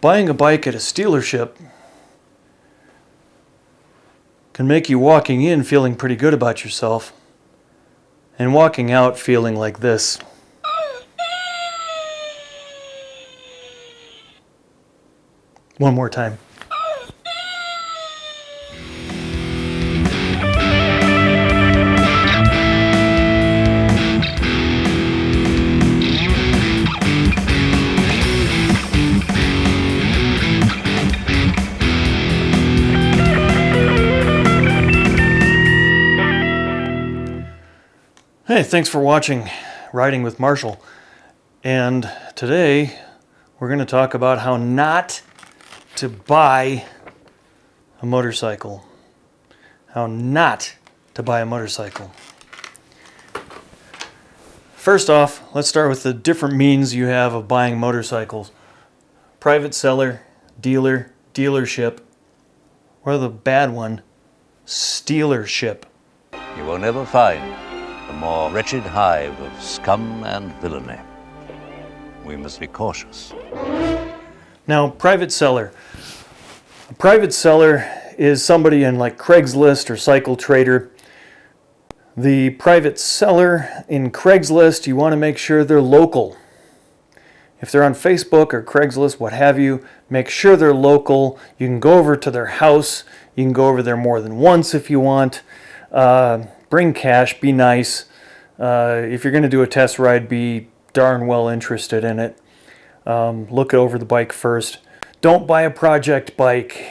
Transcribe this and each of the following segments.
Buying a bike at a dealership can make you walking in feeling pretty good about yourself and walking out feeling like this. One more time. Hey, thanks for watching Riding with Marshall. And today we're going to talk about how not to buy a motorcycle. How not to buy a motorcycle. First off, let's start with the different means you have of buying motorcycles. Private seller, dealer, dealership, or the bad one, stealership. You will never find a more wretched hive of scum and villainy. We must be cautious. Now, private seller. A private seller is somebody in like Craigslist or Cycle Trader. The private seller in Craigslist, you want to make sure they're local. If they're on Facebook or Craigslist, what have you, make sure they're local. You can go over to their house. You can go over there more than once if you want. Bring cash, be nice. If you're going to do a test ride, be darn well interested in it. Look over the bike first. Don't buy a project bike.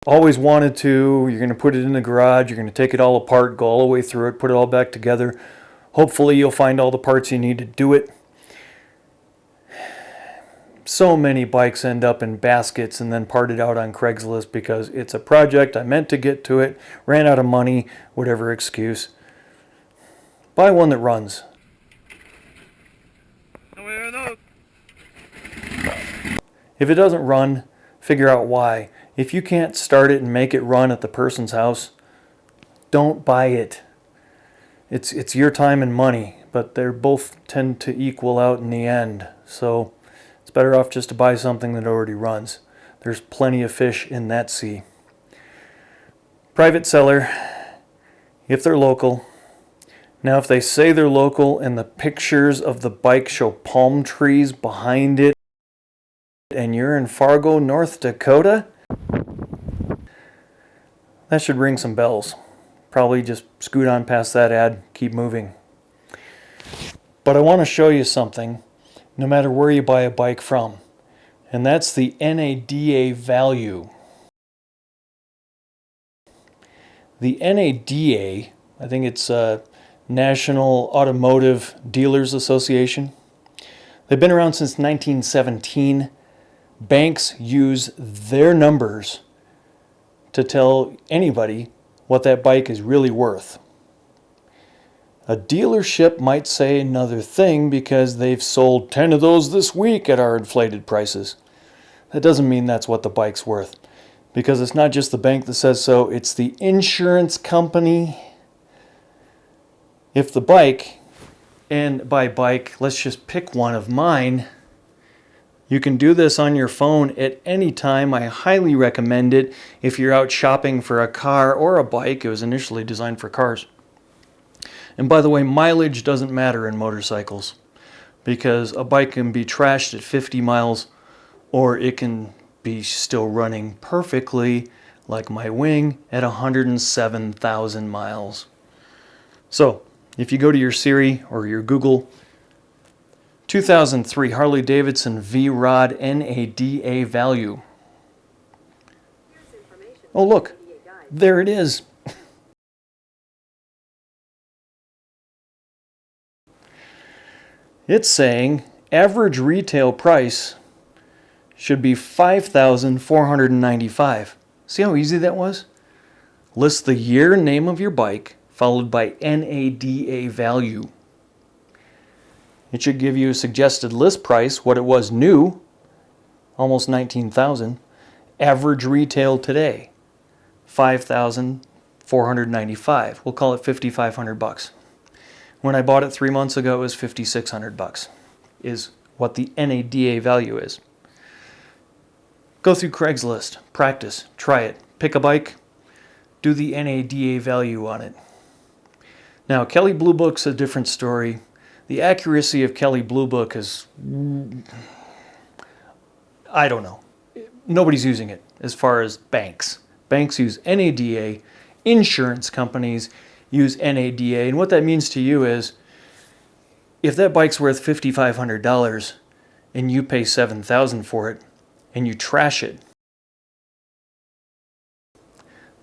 Always wanted to. You're going to put it in the garage. You're going to take it all apart, go all the way through it, put it all back together. Hopefully you'll find all the parts you need to do it. So many bikes end up in baskets and then parted out on Craigslist because it's a project, I meant to get to it, ran out of money, whatever excuse. Buy one that runs. If it doesn't run, figure out why. If you can't start it and make it run at the person's house, don't buy it. It's your time and money, but they both tend to equal out in the end. So it's better off just to buy something that already runs. There's plenty of fish in that sea. Private seller, if they're local. Now if they say they're local and the pictures of the bike show palm trees behind it and you're in Fargo, North Dakota, that should ring some bells. Probably just scoot on past that ad, keep moving. But I want to show you something, no matter where you buy a bike from, and that's the N.A.D.A. value. The N.A.D.A., I think it's National Automotive Dealers Association. They've been around since 1917. Banks use their numbers to tell anybody what that bike is really worth. A dealership might say another thing because they've sold 10 of those this week at our inflated prices. That doesn't mean that's what the bike's worth, because it's not just the bank that says so, it's the insurance company. If the bike, and by bike, let's just pick one of mine. You can do this on your phone at any time. I highly recommend it if you're out shopping for a car or a bike. It was initially designed for cars. And by the way, mileage doesn't matter in motorcycles because a bike can be trashed at 50 miles or it can be still running perfectly like my Wing at 107,000 miles. So if you go to your Siri or your Google, 2003 Harley-Davidson V-Rod N.A.D.A. value. Oh look, there it is. It's saying average retail price should be $5,495. See how easy that was? List the year and name of your bike, followed by N.A.D.A. value. It should give you a suggested list price, what it was new, almost $19,000. Average retail today, $5,495. We'll call it $5,500. When I bought it 3 months ago, it was $5,600. Is what the N.A.D.A value is. Go through Craigslist, practice, try it, pick a bike, do the N.A.D.A value on it. Now, Kelley Blue Book's a different story. The accuracy of Kelley Blue Book is, I don't know. Nobody's using it as far as banks. Banks use N.A.D.A, insurance companies use N.A.D.A, and what that means to you is, if that bike's worth $5,500 and you pay $7,000 for it and you trash it,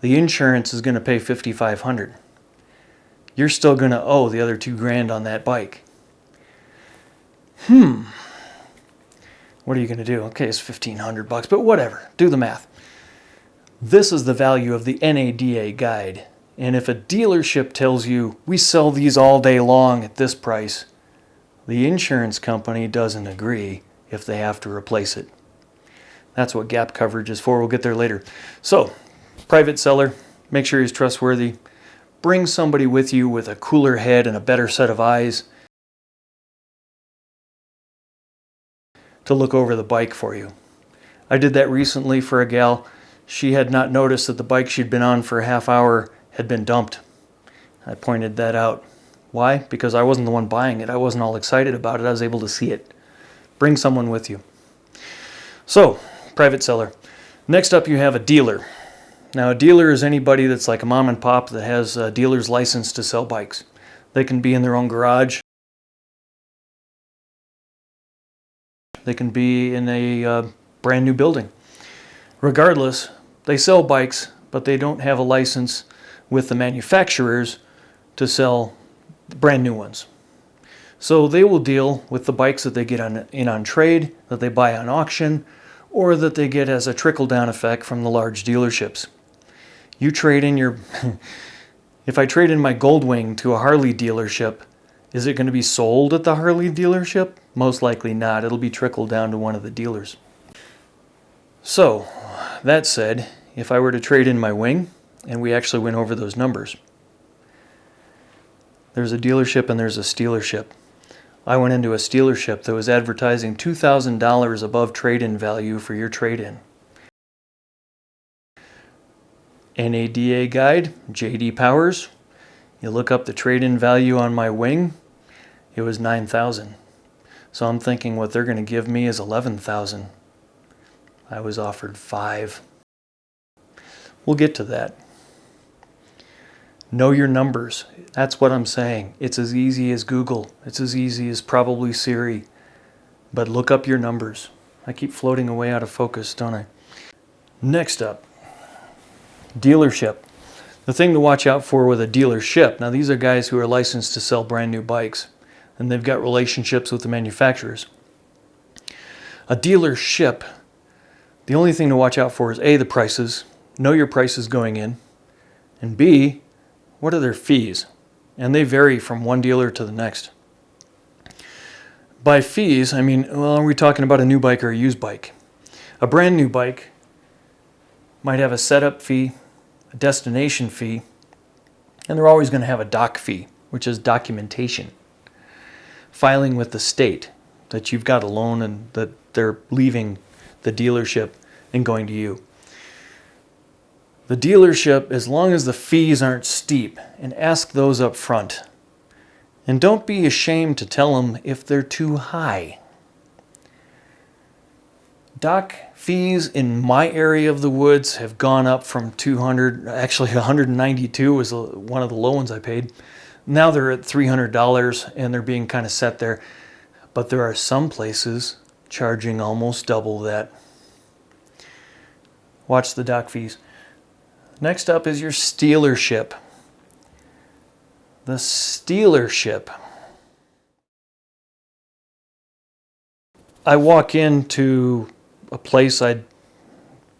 the insurance is going to pay $5,500. You're still going to owe the other $2,000 on that bike. What are you going to do? Okay, it's $1,500, but whatever. Do the math. This is the value of the N.A.D.A guide. And if a dealership tells you, we sell these all day long at this price, the insurance company doesn't agree if they have to replace it. That's what gap coverage is for. We'll get there later. So, private seller, make sure he's trustworthy. Bring somebody with you with a cooler head and a better set of eyes to look over the bike for you. I did that recently for a gal. She had not noticed that the bike she'd been on for a half hour had been dumped. I pointed that out. Why? Because I wasn't the one buying it. I wasn't all excited about it. I was able to see it. Bring someone with you. So, private seller. Next up, you have a dealer. Now, a dealer is anybody that's like a mom and pop that has a dealer's license to sell bikes. They can be in their own garage. They can be in a brand new building. Regardless, they sell bikes, but they don't have a license with the manufacturers to sell brand new ones. So they will deal with the bikes that they get on trade, that they buy on auction, or that they get as a trickle-down effect from the large dealerships. You trade in your... If I trade in my Goldwing to a Harley dealership, is it going to be sold at the Harley dealership? Most likely not. It'll be trickled down to one of the dealers. So, that said, if I were to trade in my Wing, and we actually went over those numbers, there's a dealership and there's a stealership. I went into a stealership that was advertising $2,000 above trade-in value for your trade-in. N.A.D.A guide, J.D. Powers. You look up the trade-in value on my Wing, it was $9,000. So I'm thinking what they're going to give me is $11,000. I was offered $5,000. We'll get to that. Know your numbers. That's what I'm saying. It's as easy as Google. It's as easy as probably Siri. But look up your numbers. I keep floating away out of focus, don't I? Next up, dealership. The thing to watch out for with a dealership. Now, these are guys who are licensed to sell brand new bikes, and they've got relationships with the manufacturers. A dealership, the only thing to watch out for is A, the prices. Know your prices going in. And B, what are their fees? And they vary from one dealer to the next. By fees, I mean, well, are we talking about a new bike or a used bike? A brand new bike might have a setup fee, a destination fee, and they're always going to have a doc fee, which is documentation. Filing with the state that you've got a loan and that they're leaving the dealership and going to you. The dealership, as long as the fees aren't steep, and ask those up front. And don't be ashamed to tell them if they're too high. Doc fees in my area of the woods have gone up from 200, actually 192 was one of the low ones I paid. Now they're at $300 and they're being kind of set there. But there are some places charging almost double that. Watch the doc fees. Next up is your stealership. The stealership. I walk into a place I'd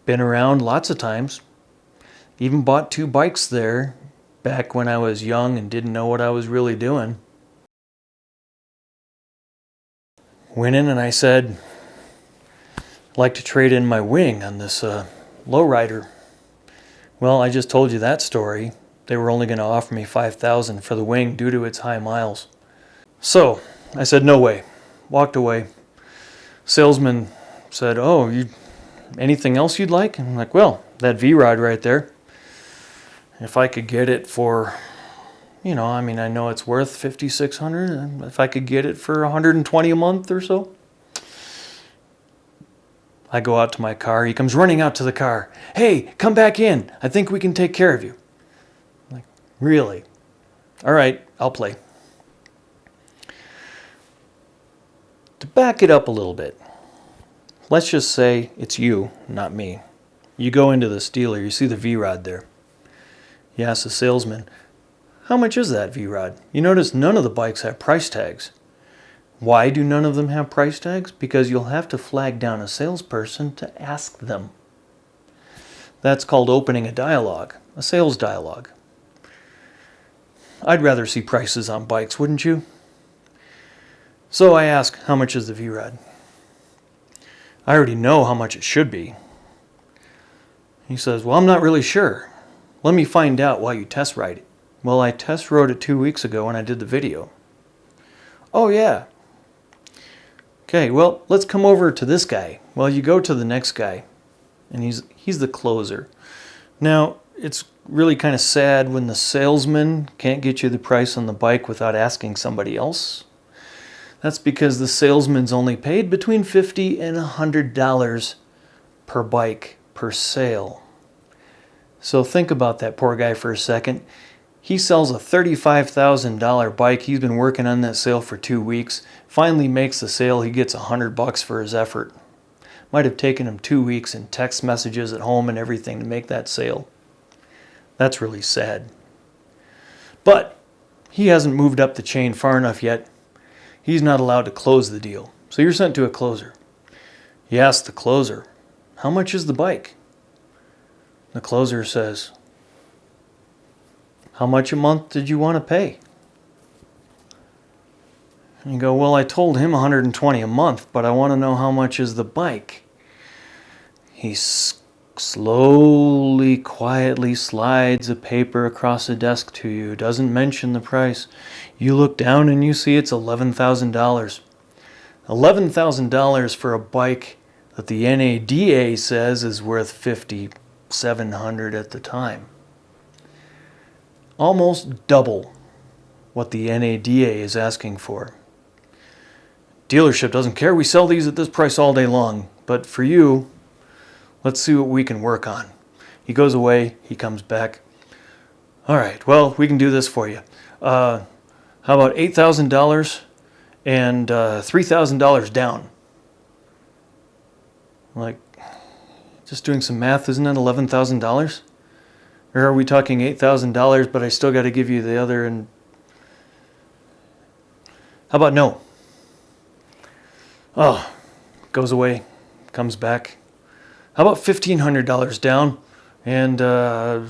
been around lots of times. Even bought 2 bikes there back when I was young and didn't know what I was really doing. Went in and I said, I'd like to trade in my Wing on this lowrider. Well, I just told you that story. They were only going to offer me $5,000 for the Wing due to its high miles. So I said, no way. Walked away. Salesman said, "Oh, anything else you'd like?" And I'm like, "Well, that V-Rod right there. If I could get it for, I know it's worth $5,600. If I could get it for $120 a month or so." I go out to my car. He comes running out to the car. "Hey, come back in. I think we can take care of you." I'm like, "Really? All right, I'll play." To back it up a little bit, let's just say it's you, not me. You go into this dealer, you see the V-Rod there. You ask the salesman, "How much is that V-Rod?" You notice none of the bikes have price tags. Why do none of them have price tags? Because you'll have to flag down a salesperson to ask them. That's called opening a dialogue, a sales dialogue. I'd rather see prices on bikes, wouldn't you? So I ask, "How much is the V-Rod?" I already know how much it should be. He says, "Well, I'm not really sure. Let me find out while you test ride it." Well, I test rode it 2 weeks ago when I did the video. "Oh, yeah. Okay, well, let's come over to this guy." Well, you go to the next guy, and he's the closer. Now, it's really kind of sad when the salesman can't get you the price on the bike without asking somebody else. That's because the salesman's only paid between $50 and $100 per bike per sale. So think about that poor guy for a second. He sells a $35,000 bike. He's been working on that sale for 2 weeks. Finally makes the sale. He gets $100 for his effort. Might have taken him 2 weeks and text messages at home and everything to make that sale. That's really sad. But he hasn't moved up the chain far enough yet. He's not allowed to close the deal. So you're sent to a closer. You ask the closer, "How much is the bike?" The closer says, "How much a month did you want to pay?" And you go, "Well, I told him $120 a month, but I want to know how much is the bike." He slowly, quietly slides a paper across the desk to you, doesn't mention the price. You look down and you see it's $11,000. $11,000 for a bike that the N.A.D.A. says is worth $5,700 at the time. Almost double what the N.A.D.A. is asking for. Dealership doesn't care. We sell these at this price all day long. But for you, let's see what we can work on. He goes away. He comes back. "All right, well, we can do this for you. How about $8,000 and $3,000 down?" I'm like, just doing some math, isn't that $11,000? Or are we talking $8,000, but I still got to give you the other? And how about no? Oh, goes away, comes back. "How about $1,500 down and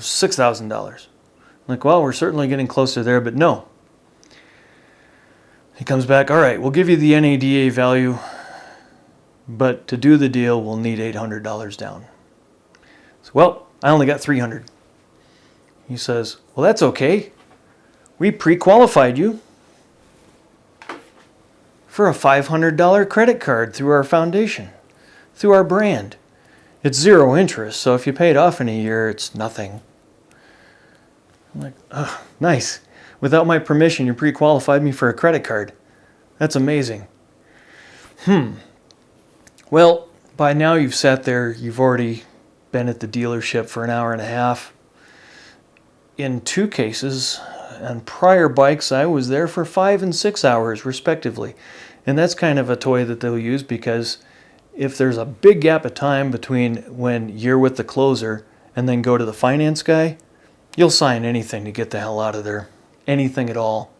$6,000? I'm like, well, we're certainly getting closer there, but no. He comes back, "All right, we'll give you the N.A.D.A. value, but to do the deal, we'll need $800 down." So, well, I only got $300. He says, "Well, that's okay. We pre-qualified you for a $500 credit card through our foundation, through our brand. It's 0 interest, so if you pay it off in a year, it's nothing." I'm like, "Oh, nice. Without my permission, you pre-qualified me for a credit card. That's amazing." Well, by now you've sat there, you've already been at the dealership for an hour and a half. In 2 cases, on prior bikes, I was there for 5 and 6 hours, respectively. And that's kind of a toy that they'll use because if there's a big gap of time between when you're with the closer and then go to the finance guy, you'll sign anything to get the hell out of there. Anything at all.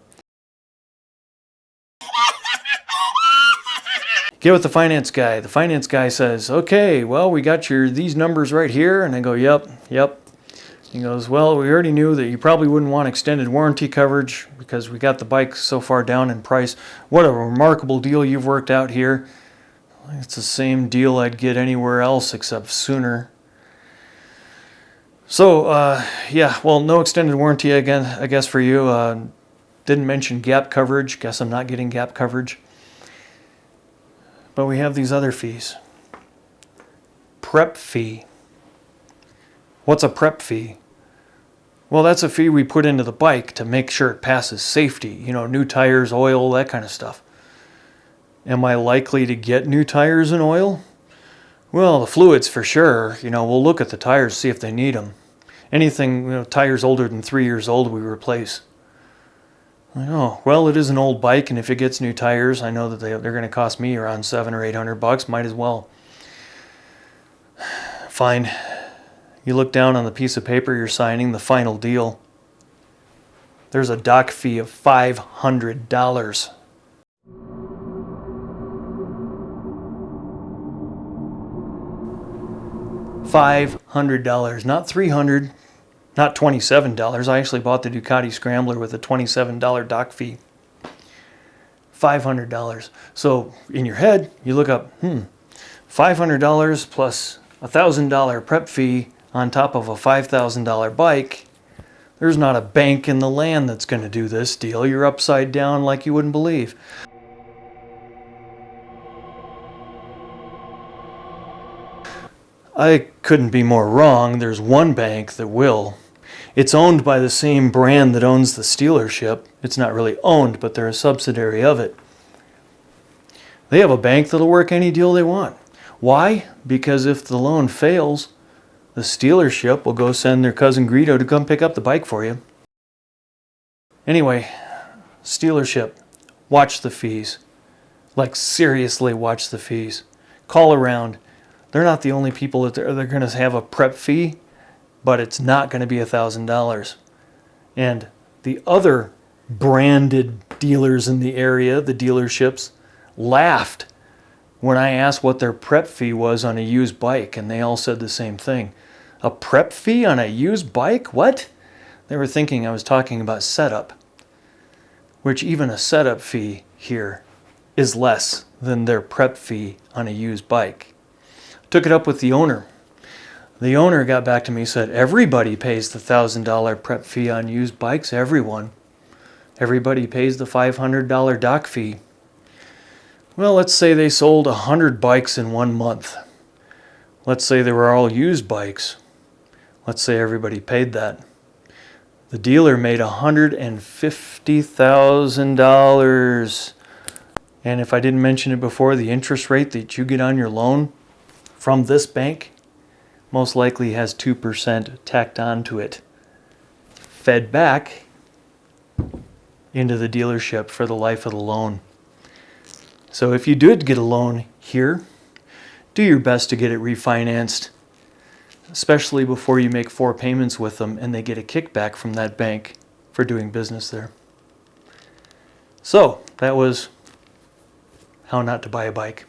Get with the finance guy. The finance guy says, "Okay, well, we got these numbers right here." And I go, yep. He goes, "Well, we already knew that you probably wouldn't want extended warranty coverage because we got the bike so far down in price. What a remarkable deal you've worked out here." It's the same deal I'd get anywhere else except sooner. So, yeah, well, no extended warranty again, I guess, for you. Didn't mention gap coverage. Guess I'm not getting gap coverage. But we have these other fees. Prep fee. What's a prep fee? Well, that's a fee we put into the bike to make sure it passes safety. You know, new tires, oil, that kind of stuff. Am I likely to get new tires and oil? Well, the fluids for sure. You know, we'll look at the tires, see if they need them. Anything, you know, tires older than 3 years old, we replace. Oh, well, it is an old bike, and if it gets new tires, I know that they're going to cost me around $700 or $800. Might as well. Fine. You look down on the piece of paper you're signing, the final deal. There's a dock fee of $500. $500, not $300, not $27. I actually bought the Ducati Scrambler with a $27 dock fee. $500. So in your head, you look up, $500 plus a $1,000 prep fee on top of a $5,000 bike. There's not a bank in the land that's going to do this deal. You're upside down like you wouldn't believe. I couldn't be more wrong. There's one bank that will. It's owned by the same brand that owns the dealership. It's not really owned, but they're a subsidiary of it. They have a bank that'll work any deal they want. Why? Because if the loan fails, the dealership will go send their cousin Greedo to come pick up the bike for you. Anyway, dealership, watch the fees. Like, seriously, watch the fees. Call around. They're not the only people that they're going to have a prep fee, but it's not going to be $1,000. And the other branded dealers in the area, the dealerships, laughed when I asked what their prep fee was on a used bike, and they all said the same thing. A prep fee on a used bike? What? They were thinking I was talking about setup, which even a setup fee here is less than their prep fee on a used bike. Took it up with the owner. The owner got back to me and said, everybody pays the $1,000 prep fee on used bikes, everyone. Everybody pays the $500 dock fee. Well, let's say they sold 100 bikes in 1 month. Let's say they were all used bikes. Let's say everybody paid that. The dealer made $150,000. And if I didn't mention it before, the interest rate that you get on your loan from this bank most likely has 2% tacked onto it, fed back into the dealership for the life of the loan. So if you did get a loan here, do your best to get it refinanced, especially before you make 4 payments with them and they get a kickback from that bank for doing business there. So that was how not to buy a bike.